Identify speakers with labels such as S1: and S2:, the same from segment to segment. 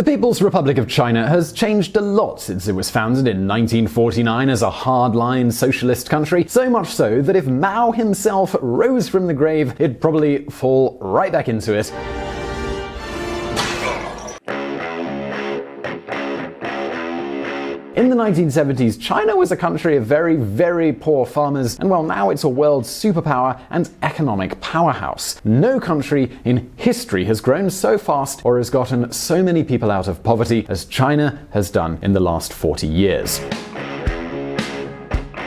S1: The People's Republic of China has changed a lot since it was founded in 1949 as a hardline socialist country, so much so that if Mao himself rose from the grave, he'd probably fall right back into it. In the 1970s, China was a country of very, very poor farmers, and well, now it's a world superpower and economic powerhouse. No country in history has grown so fast or has gotten so many people out of poverty as China has done in the last 40 years.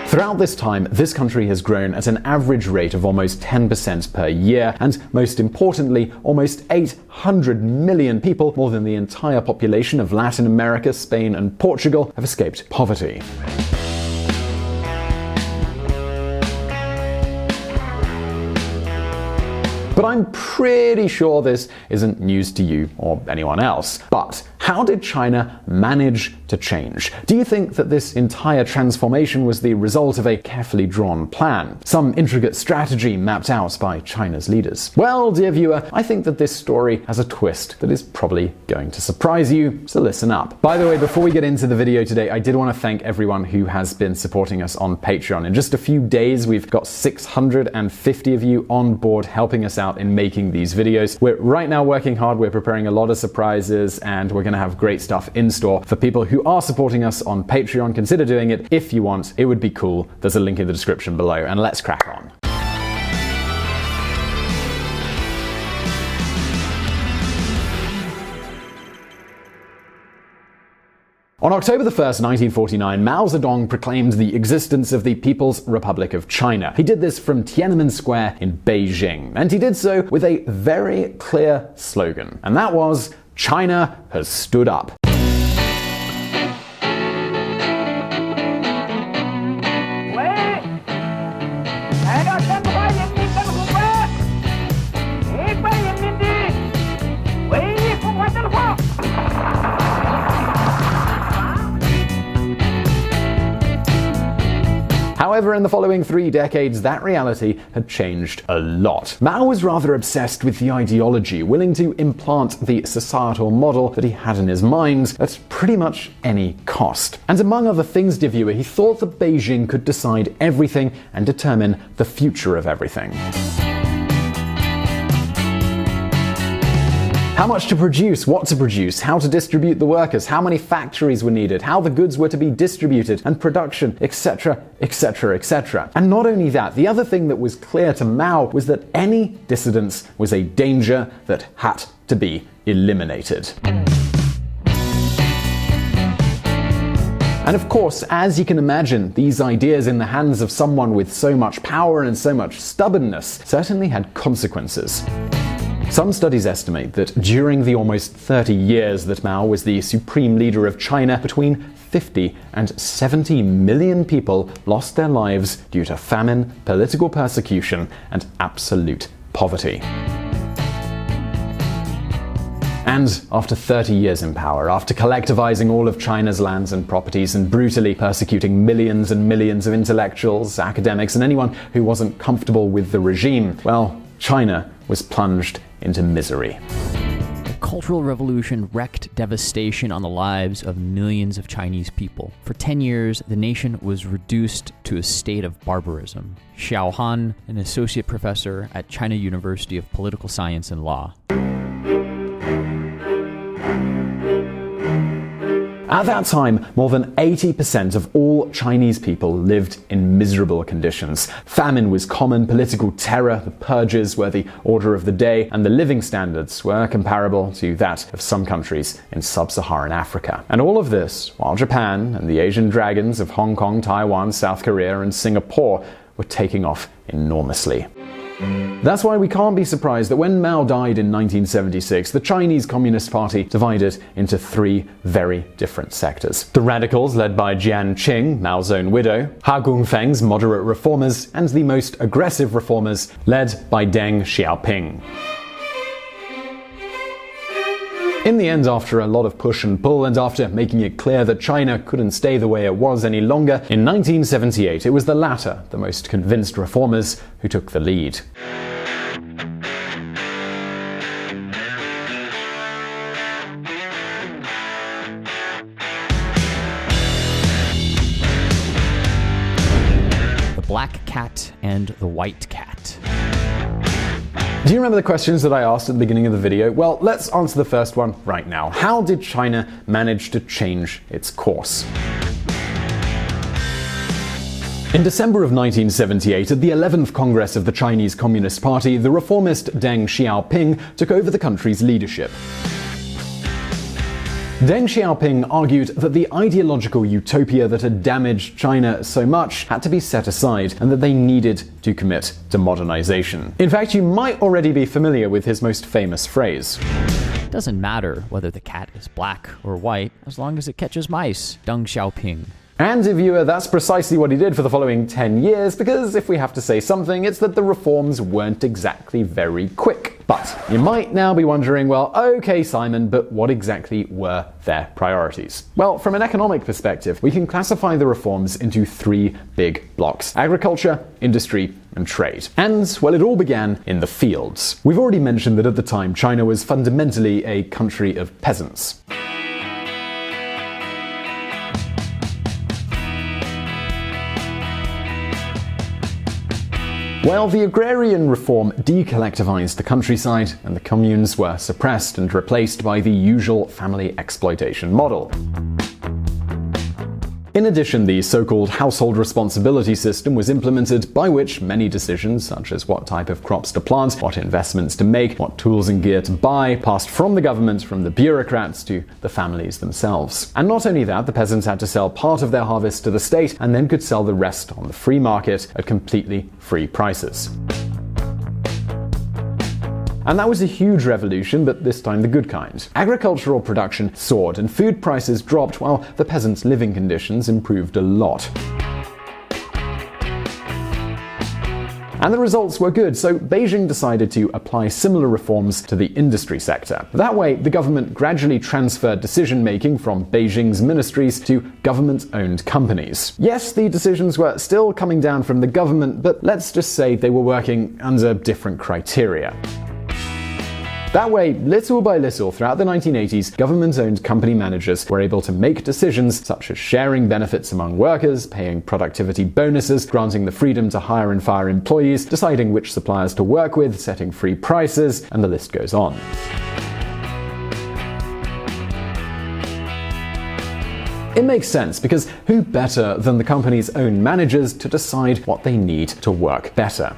S1: Throughout this time, this country has grown at an average rate of almost 10% per year, and most importantly, almost 800 million people, more than the entire population of Latin America, Spain, and Portugal, have escaped poverty. But I'm pretty sure this isn't news to you or anyone else. But how did China manage to change? Do you think that this entire transformation was the result of a carefully drawn plan, some intricate strategy mapped out by China's leaders? Well, dear viewer, I think that this story has a twist that is probably going to surprise you, so listen up. By the way, before we get into the video today, I did want to thank everyone who has been supporting us on Patreon. In just a few days, we've got 650 of you on board helping us out in making these videos. We're right now working hard, we're preparing a lot of surprises, and we're going to have great stuff in store. For people who are supporting us on Patreon, consider doing it if you want. It would be cool. There's a link in the description below, and let's crack on. On October 1st, 1949, Mao Zedong proclaimed the existence of the People's Republic of China. He did this from Tiananmen Square in Beijing, and he did so with a very clear slogan, and that was, "China has stood up." However, in the following 3 decades, that reality had changed a lot. Mao was rather obsessed with the ideology, willing to implant the societal model that he had in his mind at pretty much any cost. And among other things, dear viewer, he thought that Beijing could decide everything and determine the future of everything. How much to produce, what to produce, how to distribute the workers, how many factories were needed, how the goods were to be distributed, and production, etc., etc., etc. And not only that, the other thing that was clear to Mao was that any dissidence was a danger that had to be eliminated. And of course, as you can imagine, these ideas in the hands of someone with so much power and so much stubbornness certainly had consequences. Some studies estimate that during the almost 30 years that Mao was the supreme leader of China, between 50 and 70 million people lost their lives due to famine, political persecution, and absolute poverty. And after 30 years in power, after collectivizing all of China's lands and properties and brutally persecuting millions and millions of intellectuals, academics, and anyone who wasn't comfortable with the regime, well, China was plunged into misery.
S2: The Cultural Revolution wreaked devastation on the lives of millions of Chinese people. For 10 years, the nation was reduced to a state of barbarism. Xiao Han, an associate professor at China University of Political Science and Law.
S1: At that time, more than 80% of all Chinese people lived in miserable conditions. Famine was common, political terror, the purges were the order of the day, and the living standards were comparable to that of some countries in sub-Saharan Africa. And all of this while Japan and the Asian dragons of Hong Kong, Taiwan, South Korea, and Singapore were taking off enormously. That's why we can't be surprised that when Mao died in 1976, the Chinese Communist Party divided into 3 very different sectors. The radicals, led by Jian Qing, Mao's own widow, Ha Gungfeng's moderate reformers, and the most aggressive reformers, led by Deng Xiaoping. In the end, after a lot of push and pull, and after making it clear that China couldn't stay the way it was any longer, in 1978 it was the latter, the most convinced reformers, who took the lead.
S2: black cat and the white cat.
S1: Do you remember the questions that I asked at the beginning of the video? Well, let's answer the first one right now. How did China manage to change its course? In December of 1978, at the 11th Congress of the Chinese Communist Party, the reformist Deng Xiaoping took over the country's leadership. Deng Xiaoping argued that the ideological utopia that had damaged China so much had to be set aside and that they needed to commit to modernization. In fact, you might already be familiar with his most famous phrase.
S2: It doesn't matter whether the cat is black or white as long as it catches mice. Deng Xiaoping.
S1: And, viewer, that's precisely what he did for the following 10 years, because if we have to say something, it's that the reforms weren't exactly very quick. But you might now be wondering, well, okay, Simon, but what exactly were their priorities? Well, from an economic perspective, we can classify the reforms into three big blocks: agriculture, industry, and trade. And, well, it all began in the fields. We've already mentioned that at the time, China was fundamentally a country of peasants. Well, the agrarian reform decollectivized the countryside, and the communes were suppressed and replaced by the usual family exploitation model. In addition, the so-called household responsibility system was implemented, by which many decisions, such as what type of crops to plant, what investments to make, what tools and gear to buy, passed from the government, from the bureaucrats, to the families themselves. And not only that, the peasants had to sell part of their harvest to the state and then could sell the rest on the free market at completely free prices. And that was a huge revolution, but this time the good kind. Agricultural production soared and food prices dropped while the peasants' living conditions improved a lot. And the results were good, so Beijing decided to apply similar reforms to the industry sector. That way, the government gradually transferred decision-making from Beijing's ministries to government-owned companies. Yes, the decisions were still coming down from the government, but let's just say they were working under different criteria. That way, little by little, throughout the 1980s, government-owned company managers were able to make decisions such as sharing benefits among workers, paying productivity bonuses, granting the freedom to hire and fire employees, deciding which suppliers to work with, setting free prices, and the list goes on. It makes sense, because who better than the company's own managers to decide what they need to work better?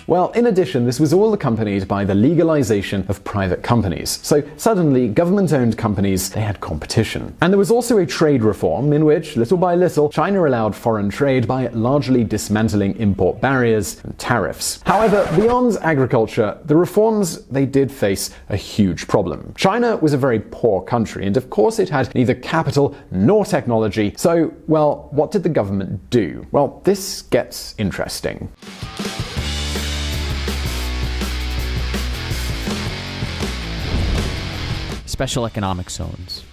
S1: Well, in addition, this was all accompanied by the legalization of private companies. So suddenly, government-owned companies, they had competition. And there was also a trade reform in which, little by little, China allowed foreign trade by largely dismantling import barriers and tariffs. However, beyond agriculture, the reforms, they did face a huge problem. China was a very poor country, and of course it had neither capital nor technology. So, well, what did the government do? Well, this gets interesting.
S2: Special economic zones.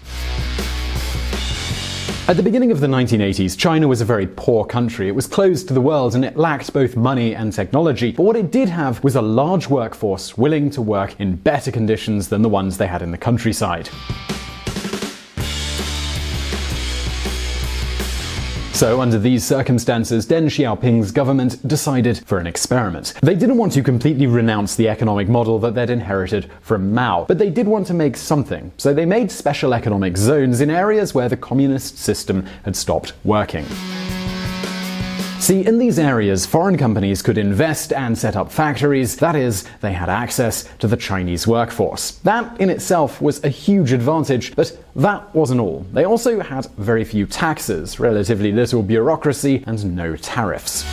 S1: At the beginning of the 1980s, China was a very poor country. It was closed to the world and it lacked both money and technology. But what it did have was a large workforce willing to work in better conditions than the ones they had in the countryside. So, under these circumstances, Deng Xiaoping's government decided for an experiment. They didn't want to completely renounce the economic model that they'd inherited from Mao, but they did want to make something. So they made special economic zones in areas where the communist system had stopped working. See, in these areas, foreign companies could invest and set up factories. That is, they had access to the Chinese workforce. That in itself was a huge advantage, but that wasn't all. They also had very few taxes, relatively little bureaucracy, and no tariffs.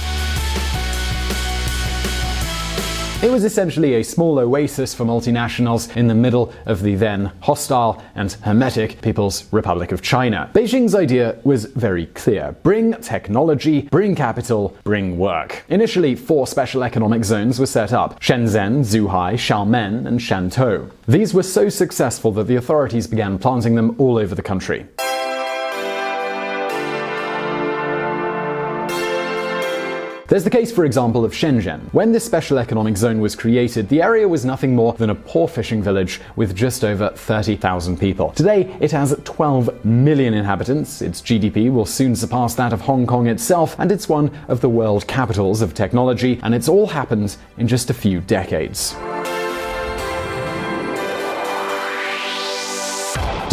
S1: It was essentially a small oasis for multinationals in the middle of the then hostile and hermetic People's Republic of China. Beijing's idea was very clear. Bring technology, bring capital, bring work. Initially, 4 special economic zones were set up: Shenzhen, Zhuhai, Xiamen, and Shantou. These were so successful that the authorities began planting them all over the country. There's the case, for example, of Shenzhen. When this special economic zone was created, the area was nothing more than a poor fishing village with just over 30,000 people. Today, it has 12 million inhabitants, its GDP will soon surpass that of Hong Kong itself, and it's one of the world capitals of technology, and it's all happened in just a few decades.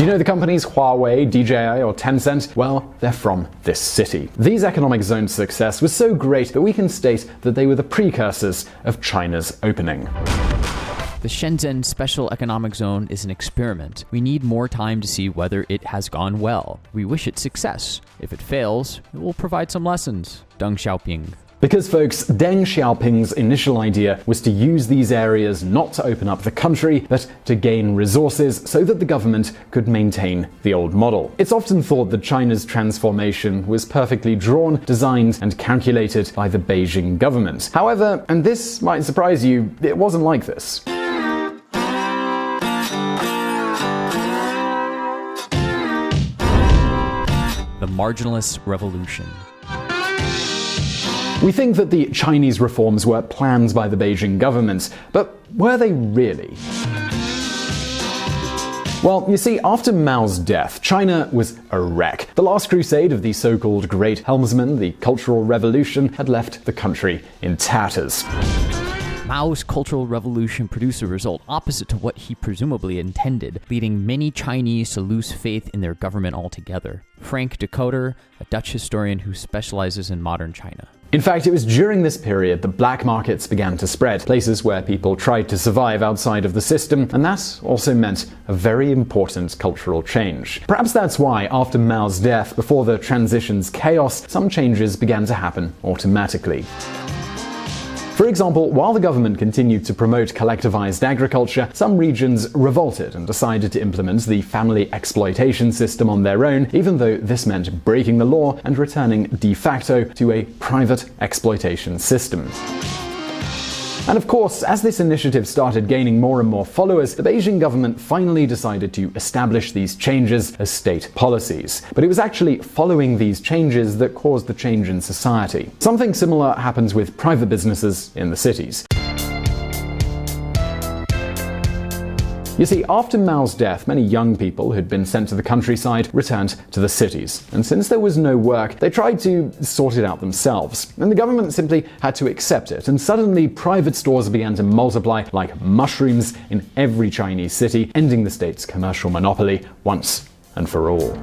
S1: Do you know the companies Huawei, DJI, or Tencent? Well, they're from this city. These economic zones' success was so great that we can state that they were the precursors of China's opening.
S2: The Shenzhen Special Economic Zone is an experiment. We need more time to see whether it has gone well. We wish it success. If it fails, it will provide some lessons. Deng Xiaoping.
S1: Because, folks, Deng Xiaoping's initial idea was to use these areas not to open up the country, but to gain resources so that the government could maintain the old model. It's often thought that China's transformation was perfectly drawn, designed, and calculated by the Beijing government. However, and this might surprise you, it wasn't like this.
S2: The Marginalist Revolution.
S1: We think that the Chinese reforms were planned by the Beijing government, but were they really? Well, you see, after Mao's death, China was a wreck. The last crusade of the so-called Great Helmsman, the Cultural Revolution, had left the country in tatters.
S2: Mao's Cultural Revolution produced a result opposite to what he presumably intended, leading many Chinese to lose faith in their government altogether. Frank de Coter, a Dutch historian who specializes in modern China.
S1: In fact, it was during this period that black markets began to spread, places where people tried to survive outside of the system, and that also meant a very important cultural change. Perhaps that's why, after Mao's death, before the transition's chaos, some changes began to happen automatically. For example, while the government continued to promote collectivized agriculture, some regions revolted and decided to implement the family exploitation system on their own, even though this meant breaking the law and returning de facto to a private exploitation system. And of course, as this initiative started gaining more and more followers, the Beijing government finally decided to establish these changes as state policies. But it was actually following these changes that caused the change in society. Something similar happens with private businesses in the cities. You see, after Mao's death, many young people who'd been sent to the countryside returned to the cities. And since there was no work, they tried to sort it out themselves. And the government simply had to accept it. And suddenly, private stores began to multiply like mushrooms in every Chinese city, ending the state's commercial monopoly once and for all.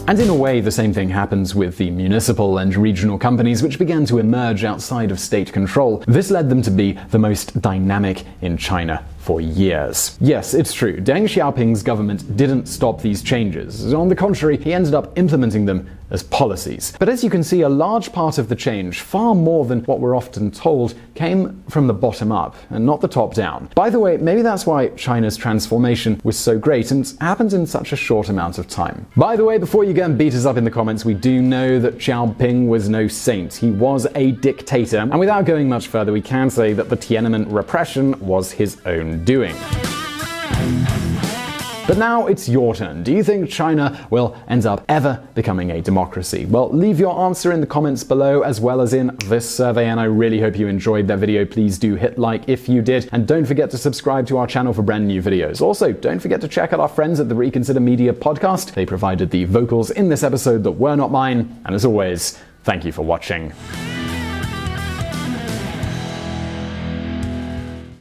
S1: And in a way, the same thing happens with the municipal and regional companies which began to emerge outside of state control. This led them to be the most dynamic in China for years. Yes, it's true, Deng Xiaoping's government didn't stop these changes. On the contrary, he ended up implementing them as policies. But as you can see, a large part of the change, far more than what we're often told, came from the bottom up and not the top down. By the way, maybe that's why China's transformation was so great and happened in such a short amount of time. By the way, before you go and beat us up in the comments, we do know that Xiaoping was no saint. He was a dictator, and without going much further, we can say that the Tiananmen repression was his own doing. But now it's your turn. Do you think China will end up ever becoming a democracy? Well, leave your answer in the comments below as well as in this survey, and I really hope you enjoyed that video. Please do hit like if you did, and don't forget to subscribe to our channel for brand new videos. Also, don't forget to check out our friends at the Reconsider Media podcast. They provided the vocals in this episode that were not mine, and as always, thank you for watching.